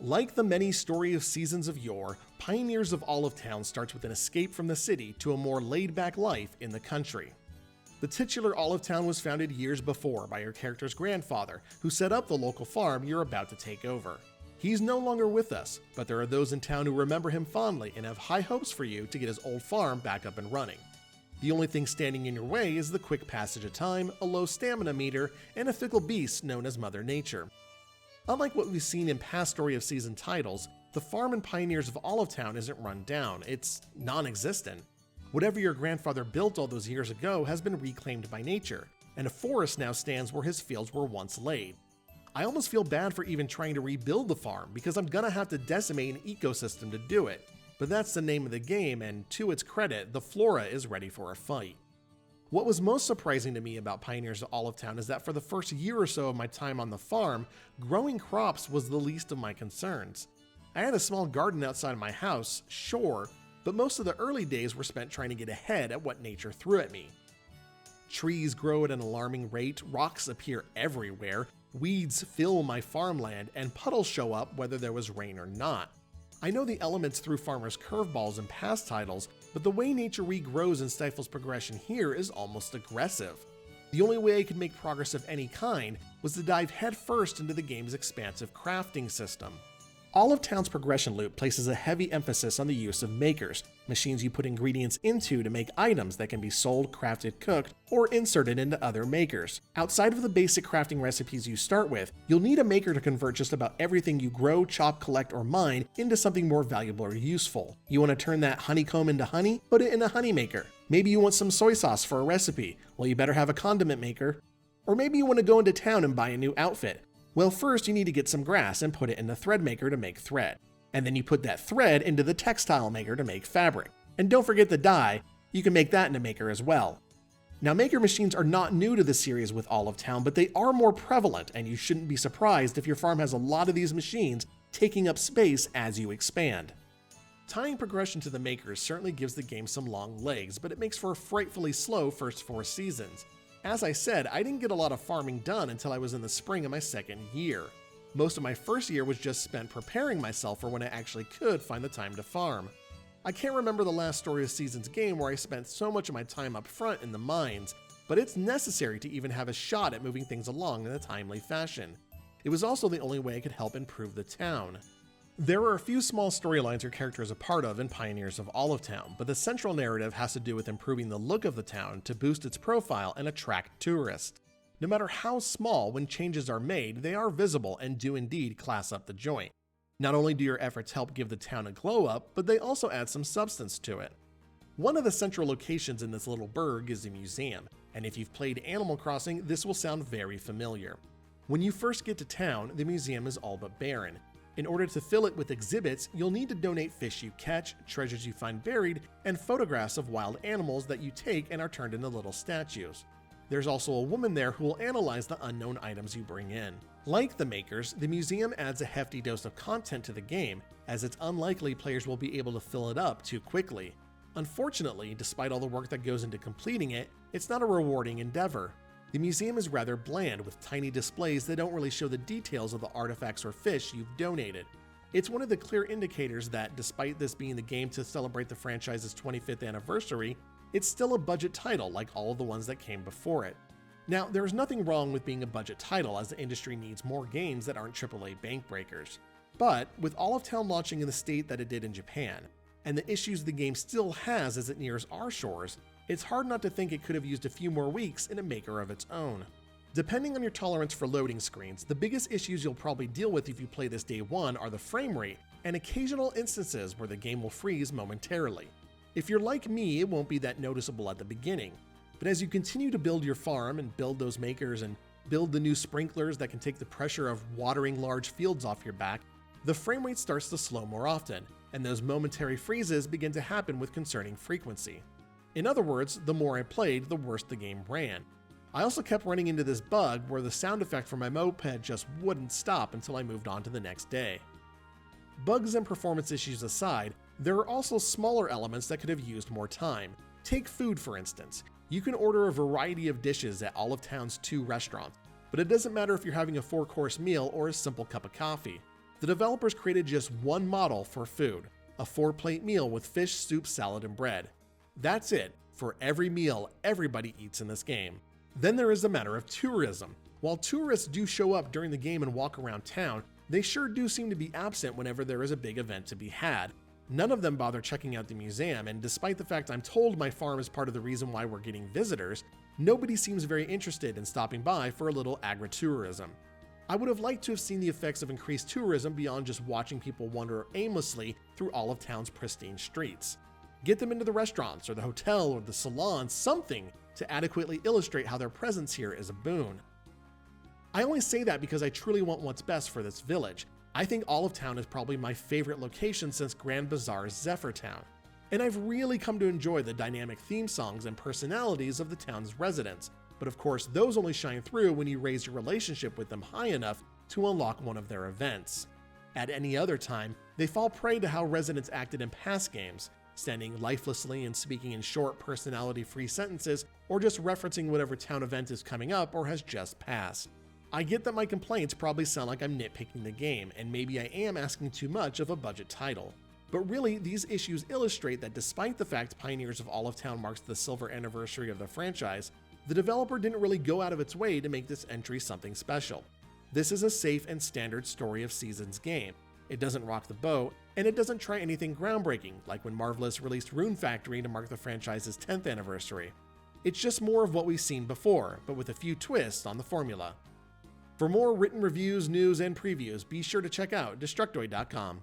Like the many story of seasons of yore, Pioneers of Olive Town starts with an escape from the city to a more laid-back life in the country. The titular Olive Town was founded years before by your character's grandfather, who set up the local farm you're about to take over. He's no longer with us, but there are those in town who remember him fondly and have high hopes for you to get his old farm back up and running. The only thing standing in your way is the quick passage of time, a low stamina meter, and a fickle beast known as Mother Nature. Unlike what we've seen in past Story of Season titles, the farm in Pioneers of Olive Town isn't run down, it's non-existent. Whatever your grandfather built all those years ago has been reclaimed by nature, and a forest now stands where his fields were once laid. I almost feel bad for even trying to rebuild the farm because I'm gonna have to decimate an ecosystem to do it, but that's the name of the game, and to its credit, the flora is ready for a fight. What was most surprising to me about Pioneers of Olive Town is that for the first year or so of my time on the farm, growing crops was the least of my concerns. I had a small garden outside of my house, sure, but most of the early days were spent trying to get ahead at what nature threw at me. Trees grow at an alarming rate, rocks appear everywhere, weeds fill my farmland, and puddles show up whether there was rain or not. I know the elements threw farmers curveballs in past titles, but the way nature regrows and stifles progression here is almost aggressive. The only way I could make progress of any kind was to dive headfirst into the game's expansive crafting system. Olive Town's progression loop places a heavy emphasis on the use of makers, machines you put ingredients into to make items that can be sold, crafted, cooked, or inserted into other makers. Outside of the basic crafting recipes you start with, you'll need a maker to convert just about everything you grow, chop, collect, or mine into something more valuable or useful. You want to turn that honeycomb into honey? Put it in a honey maker. Maybe you want some soy sauce for a recipe? Well, you better have a condiment maker. Or maybe you want to go into town and buy a new outfit. Well, first you need to get some grass and put it in the thread maker to make thread. And then you put that thread into the textile maker to make fabric. And don't forget the dye, you can make that in a maker as well. Now, maker machines are not new to the series with Olive Town, but they are more prevalent, and you shouldn't be surprised if your farm has a lot of these machines taking up space as you expand. Tying progression to the makers certainly gives the game some long legs, but it makes for a frightfully slow first 4 seasons. As I said, I didn't get a lot of farming done until I was in the spring of my second year. Most of my first year was just spent preparing myself for when I actually could find the time to farm. I can't remember the last Story of Seasons game where I spent so much of my time up front in the mines, but it's necessary to even have a shot at moving things along in a timely fashion. It was also the only way I could help improve the town. There are a few small storylines your character is a part of in Pioneers of Olive Town, but the central narrative has to do with improving the look of the town to boost its profile and attract tourists. No matter how small, when changes are made, they are visible and do indeed class up the joint. Not only do your efforts help give the town a glow up, but they also add some substance to it. One of the central locations in this little burg is a museum, and if you've played Animal Crossing, this will sound very familiar. When you first get to town, the museum is all but barren. In order to fill it with exhibits, you'll need to donate fish you catch, treasures you find buried, and photographs of wild animals that you take and are turned into little statues. There's also a woman there who will analyze the unknown items you bring in. Like the makers, the museum adds a hefty dose of content to the game, as it's unlikely players will be able to fill it up too quickly. Unfortunately, despite all the work that goes into completing it, it's not a rewarding endeavor. The museum is rather bland, with tiny displays that don't really show the details of the artifacts or fish you've donated. It's one of the clear indicators that, despite this being the game to celebrate the franchise's 25th anniversary, it's still a budget title like all of the ones that came before it. Now, there is nothing wrong with being a budget title, as the industry needs more games that aren't AAA bank breakers. But, with Olive Town launching in the state that it did in Japan, and the issues the game still has as it nears our shores, it's hard not to think it could have used a few more weeks in a maker of its own. Depending on your tolerance for loading screens, the biggest issues you'll probably deal with if you play this day one are the frame rate and occasional instances where the game will freeze momentarily. If you're like me, it won't be that noticeable at the beginning, but as you continue to build your farm and build those makers and build the new sprinklers that can take the pressure of watering large fields off your back, the frame rate starts to slow more often, and those momentary freezes begin to happen with concerning frequency. In other words, the more I played, the worse the game ran. I also kept running into this bug where the sound effect from my moped just wouldn't stop until I moved on to the next day. Bugs and performance issues aside, there are also smaller elements that could have used more time. Take food, for instance. You can order a variety of dishes at Olive Town's 2 restaurants, but it doesn't matter if you're having a 4-course meal or a simple cup of coffee. the developers created just one model for food, a 4-plate meal with fish, soup, salad, and bread. That's it for every meal everybody eats in this game. Then there is the matter of tourism. While tourists do show up during the game and walk around town, they sure do seem to be absent whenever there is a big event to be had. None of them bother checking out the museum, and despite the fact I'm told my farm is part of the reason why we're getting visitors, nobody seems very interested in stopping by for a little agritourism. I would have liked to have seen the effects of increased tourism beyond just watching people wander aimlessly through all of town's pristine streets. Get them into the restaurants or the hotel or the salon, something to adequately illustrate how their presence here is a boon. I only say that because I truly want what's best for this village. I think Olive Town is probably my favorite location since Grand Bazaar's Zephyr Town, and I've really come to enjoy the dynamic theme songs and personalities of the town's residents, but of course those only shine through when you raise your relationship with them high enough to unlock one of their events. At any other time, they fall prey to how residents acted in past games, standing lifelessly and speaking in short personality-free sentences, or just referencing whatever town event is coming up or has just passed. I get that my complaints probably sound like I'm nitpicking the game, and maybe I am asking too much of a budget title. But really, these issues illustrate that despite the fact Pioneers of Olive Town marks the silver anniversary of the franchise, the developer didn't really go out of its way to make this entry something special. This is a safe and standard Story of Seasons game. It doesn't rock the boat, and it doesn't try anything groundbreaking, like when Marvelous released Rune Factory to mark the franchise's 10th anniversary. It's just more of what we've seen before, but with a few twists on the formula. For more written reviews, news, and previews, be sure to check out Destructoid.com.